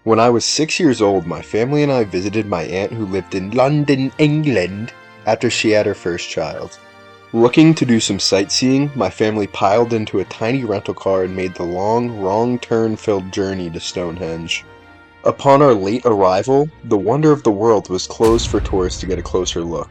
When I was 6 years old, my family and I visited my aunt who lived in London, England, after she had her first child. Looking to do some sightseeing, my family piled into a tiny rental car and made the long, wrong turn-filled journey to Stonehenge. Upon our late arrival, the wonder of the world was closed for tourists to get a closer look.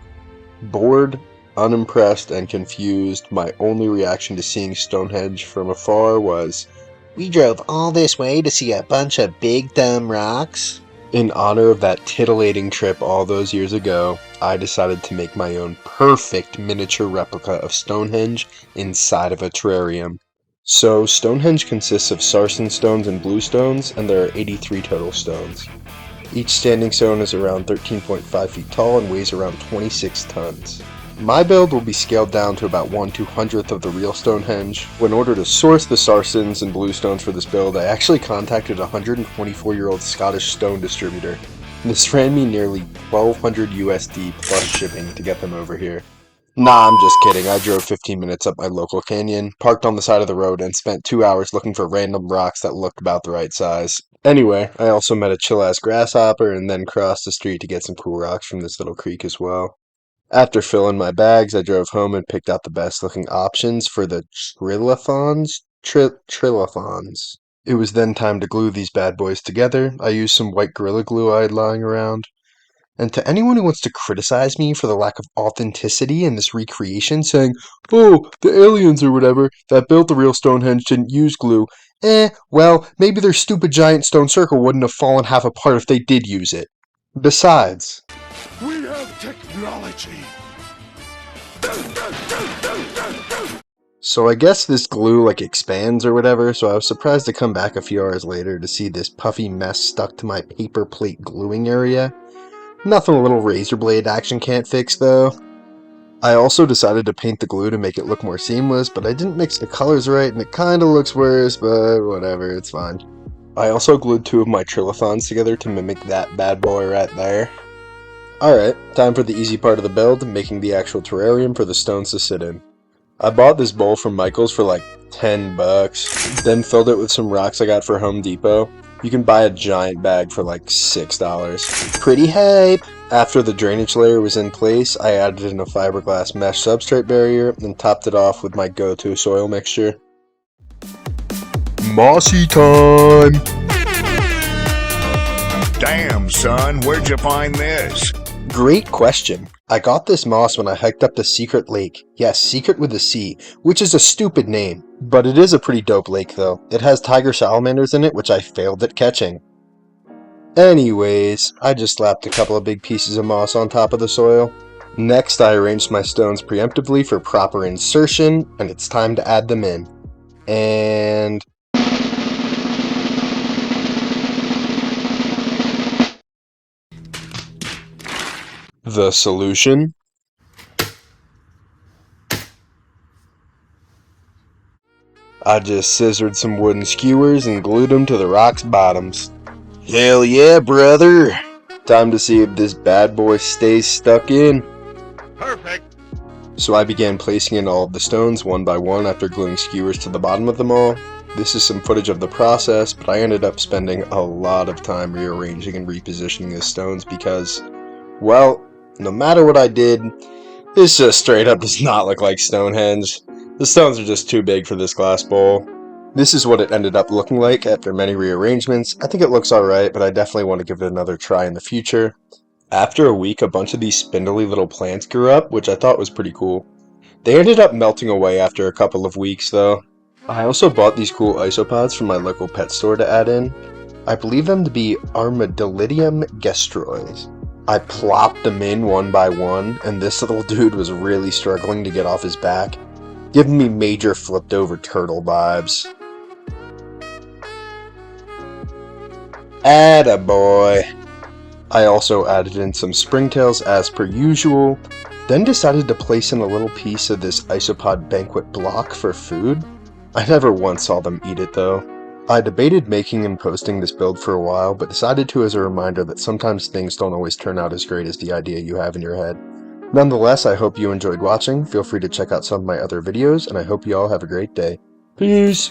Bored, unimpressed, and confused, my only reaction to seeing Stonehenge from afar was, "We drove all this way to see a bunch of big dumb rocks?" in honor of that titillating trip all those years ago, I decided to make my own perfect miniature replica of Stonehenge inside of a terrarium. So, Stonehenge consists of sarsen stones and blue stones, and there are 83 total stones. Each standing stone is around 13.5 feet tall and weighs around 26 tons. My build will be scaled down to about 1/200th of the real Stonehenge. In order to source the sarsens and blue stones for this build, I actually contacted a 124-year-old Scottish stone distributor. This ran me nearly 1200 USD plus shipping to get them over here. Nah, I'm just kidding. I drove 15 minutes up my local canyon, parked on the side of the road, and spent 2 hours looking for random rocks that looked about the right size. Anyway, I also met a chill-ass grasshopper and then crossed the street to get some cool rocks from this little creek as well. After filling my bags, I drove home and picked out the best looking options for the trillathons. It was then time to glue these bad boys together. I used some white Gorilla Glue I had lying around. And to anyone who wants to criticize me for the lack of authenticity in this recreation, saying, "Oh, the aliens or whatever that built the real Stonehenge didn't use glue," well, maybe their stupid giant stone circle wouldn't have fallen half apart if they did use it. Besides, we have technology. So I guess this glue expands or whatever, so I was surprised to come back a few hours later to see this puffy mess stuck to my paper plate gluing area. Nothing a little razor blade action can't fix though. I also decided to paint the glue to make it look more seamless, but I didn't mix the colors right and it kinda looks worse, but whatever, it's fine. I also glued 2 of my trillathons together to mimic that bad boy right there. Alright, time for the easy part of the build, making the actual terrarium for the stones to sit in. I bought this bowl from Michael's for like $10, then filled it with some rocks I got for Home Depot. You can buy a giant bag for like $6. Pretty hype! After the drainage layer was in place, I added in a fiberglass mesh substrate barrier and topped it off with my go-to soil mixture. Mossy time! Damn, son, where'd you find this? Great question. I got this moss when I hiked up the Secret Lake. Yes, Secret with a C, which is a stupid name. But it is a pretty dope lake though. It has tiger salamanders in it, which I failed at catching. Anyways, I just slapped a couple of big pieces of moss on top of the soil. Next, I arranged my stones preemptively for proper insertion, and it's time to add them in. And... the solution? I just scissored some wooden skewers and glued them to the rock's bottoms. Hell yeah, brother! Time to see if this bad boy stays stuck in. Perfect. So I began placing in all of the stones one by one after gluing skewers to the bottom of them all. This is some footage of the process, but I ended up spending a lot of time rearranging and repositioning the stones because, well, no matter what I did, this just straight up does not look like Stonehenge. The stones are just too big for this glass bowl. This is what it ended up looking like after many rearrangements. I think it looks alright, but I definitely want to give it another try in the future. After a week, a bunch of these spindly little plants grew up, which I thought was pretty cool. They ended up melting away after a couple of weeks though. I also bought these cool isopods from my local pet store to add in. I believe them to be Armadillidium gestroides. I plopped them in one by one, and this little dude was really struggling to get off his back, giving me major flipped over turtle vibes. Attaboy! I also added in some springtails as per usual, then decided to place in a little piece of this isopod banquet block for food. I never once saw them eat it though. I debated making and posting this build for a while, but decided to as a reminder that sometimes things don't always turn out as great as the idea you have in your head. Nonetheless, I hope you enjoyed watching. Feel free to check out some of my other videos, and I hope you all have a great day. Peace!